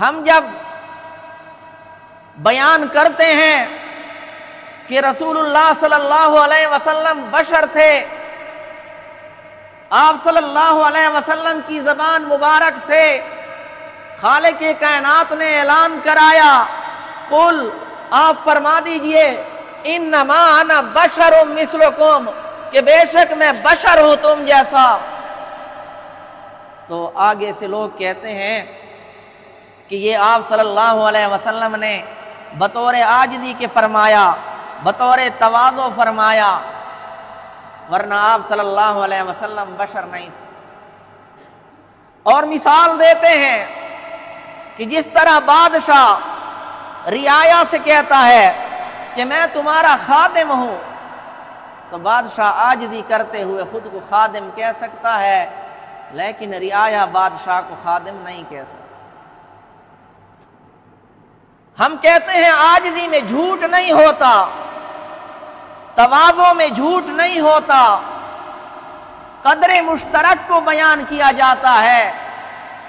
ہم جب بیان کرتے ہیں کہ رسول اللہ صلی اللہ علیہ وسلم بشر تھے، آپ صلی اللہ علیہ وسلم کی زبان مبارک سے خالق کائنات نے اعلان کرایا، قل، آپ فرما دیجئے، انما انا بشر مثلکم، کہ بے شک میں بشر ہوں تم جیسا۔ تو آگے سے لوگ کہتے ہیں کہ یہ آپ صلی اللہ علیہ وسلم نے بطور عاجزی کے فرمایا، بطور تواضع فرمایا، ورنہ آپ صلی اللہ علیہ وسلم بشر نہیں تھے۔ اور مثال دیتے ہیں کہ جس طرح بادشاہ رعایا سے کہتا ہے کہ میں تمہارا خادم ہوں، تو بادشاہ عاجزی کرتے ہوئے خود کو خادم کہہ سکتا ہے، لیکن رعایا بادشاہ کو خادم نہیں کہہ سکتا۔ ہم کہتے ہیں عاجزی میں جھوٹ نہیں ہوتا، تواضع میں جھوٹ نہیں ہوتا، قدر مشترک کو بیان کیا جاتا ہے،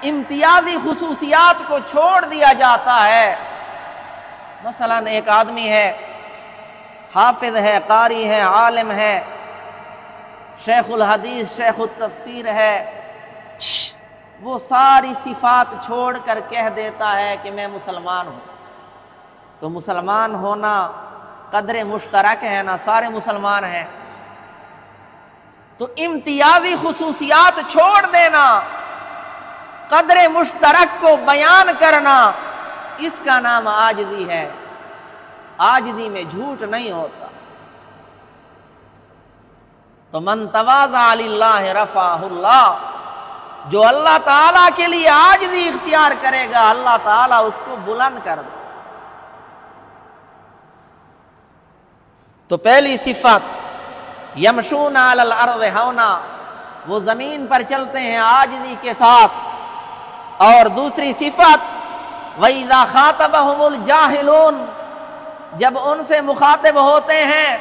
امتیازی خصوصیات کو چھوڑ دیا جاتا ہے۔ مثلا ایک آدمی ہے، حافظ ہے، قاری ہے، عالم ہے، شیخ الحدیث، شیخ التفسیر ہے، وہ ساری صفات چھوڑ کر کہہ دیتا ہے کہ میں مسلمان ہوں۔ تو مسلمان ہونا قدر مشترک ہے نا، سارے مسلمان ہیں۔ تو امتیازی خصوصیات چھوڑ دینا، قدر مشترک کو بیان کرنا، اس کا نام عاجزی ہے۔ عاجزی میں جھوٹ نہیں ہوتا۔ تو من تواضع للہ رفعہ اللہ، جو اللہ تعالیٰ کے لیے عاجزی اختیار کرے گا، اللہ تعالیٰ اس کو بلند کر دے۔ تو پہلی صفت یمشون علی الارض ہونا، وہ زمین پر چلتے ہیں عاجزی کے ساتھ۔ اور دوسری صفت وَإِذَا خَاطَبَهُمُ الْجَاهِلُونَ، جب ان سے مخاطب ہوتے ہیں